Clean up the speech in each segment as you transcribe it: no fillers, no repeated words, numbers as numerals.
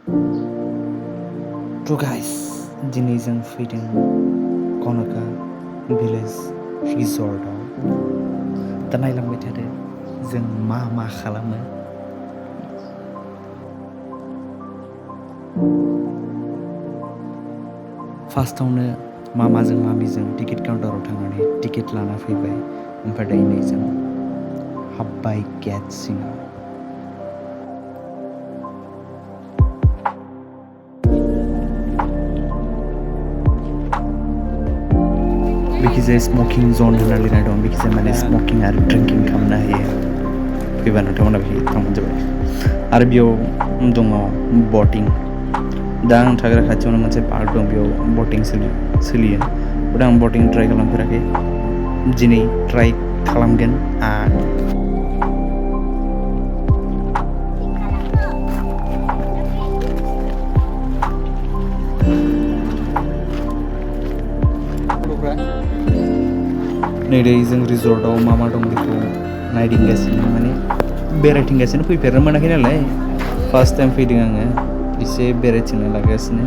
To guys, दिनै जों फैदों कनका भिलेज रिजर्टआव। दा नायलांबाय थादो जों मा खालामो। फार्स्टआवनो मामाजों मामिजों टिकेट काउन्टाराव थांनानै टिकेट लाना फैबाय। ओमफ्राय दायो जों हाबबाय गेट सिङाव। बिखिजाय स्मकिं जन होनना लिरनाय दं। बिखिजाय माने स्मकिं आरो ड्रिंकिं खालामनो हायो। फैबा नोंथांमोना बेखि थांबानो जाबाय। आरो बेयाव दङ बटिं। दा आं थाग्रा खाथियावनो मोनसे पार्क दं, बेयाव बटिं सोलियो। बाट आं बटिं ट्राइ खालामफेराखै, दिनै ट्राइ खालामगोन आं। नै दायो जों रिजर्टआव मा दं बेखौ नायदिंगासिनो, माने बेरायथिंगासिनो। फैफेरनो मोनाखै नालाय फार्स्ट टाइम फैदों आङो, एसे बेरायथिंनो लागासिनो।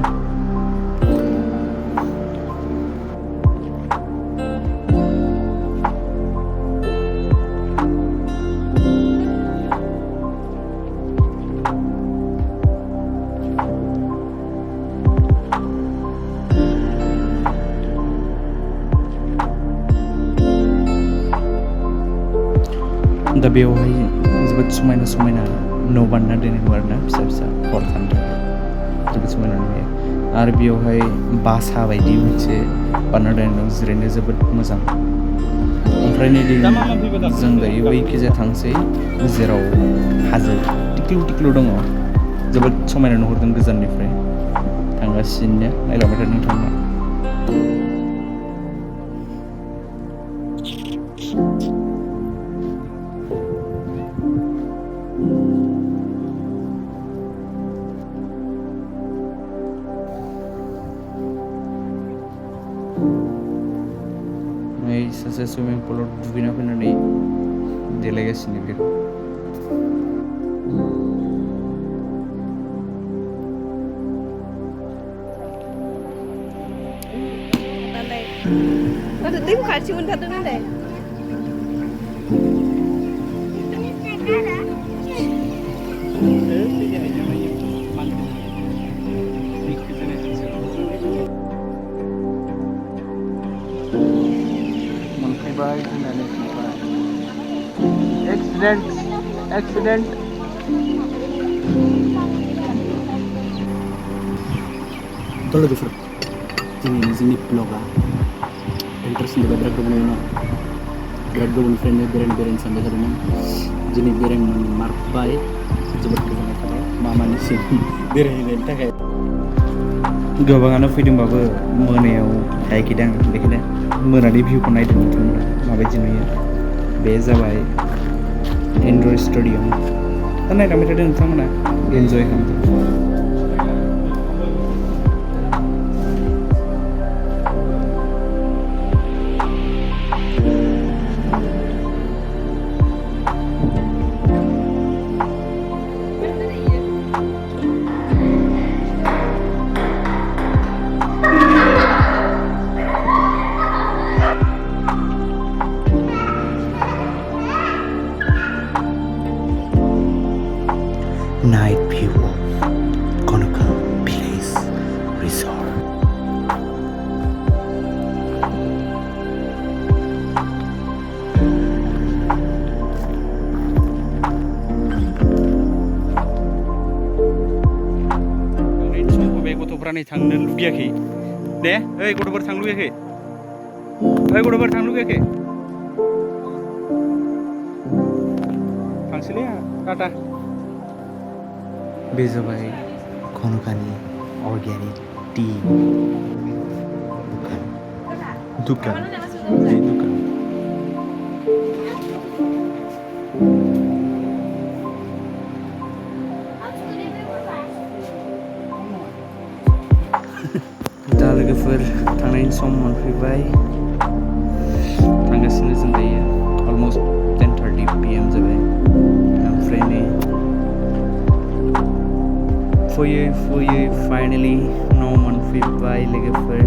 दा बेवहाय जोबोद समायना न' बानायना दोननाय दं आरोना, फिसा फिसा हर थानो थाखाय जोबोद समायना नुयो। आरो बेवहाय बासा बायदि मोनसे बानायना दोननाय दं, जिरायनो जोबोद मोजां। ओमफ्राय नै जों दायो बैखिजाया थांसै, जेराव हाजो टिक्लु दङ। जोबोद समायना नुहुरदों गोजाननिफ्राय। थांगासिनो नायलांबाय थादों नोंथांमोना। सासे सुइमिं पुलाव दुगैना फैनानै देलायगासिनो बेखौ। Tim kasih unta tuh deh. मोनफैबाय होननानै फैबाय। एक्सिडेन्ट लोगोफोर, दिनैनि जोंनि ब्लगा इन्टारेस्टिं जाबाय। बिराद गोबावनिफ्रायनो बेरायनो सानबाय थादोंमोन। दिनै बेरायनो मोनमारबाय, जोबोद गोजोननाय थाबाय मामानिसिम बेरायहैनायनि थाखाय। गोबाङानो फैदोंबाबो मोनायाव हायाखैदां, बेखायनो मोनानि भिउखौ नायदों नोंथांमोना माबायदि नुयो। बे जाबाय इनड'र स्टेडियाम। दा नायलांबाय थादों नोंथांमोना, इन्जय खालामदों। Night view of Kanoka Village Resort. गथ'फ्रा नै थांनो लुगैयाखै दे। ओइ गथ'फोर थांनो लुगैयाखै? थांसैलै टाटा। बे जाबाय कनकानि अर्गेनिक टि दुकान। दा लोगोफोर थांनायनि सम मोनफैबाय। थांगासिनो जों दायो। अलमस्ट 10:30 PM जाबाय। ओमफ्राय नै फैयै फाइनलि न' मोनफैबाय लोगोफोर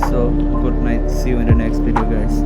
स' good night see you in the next video guys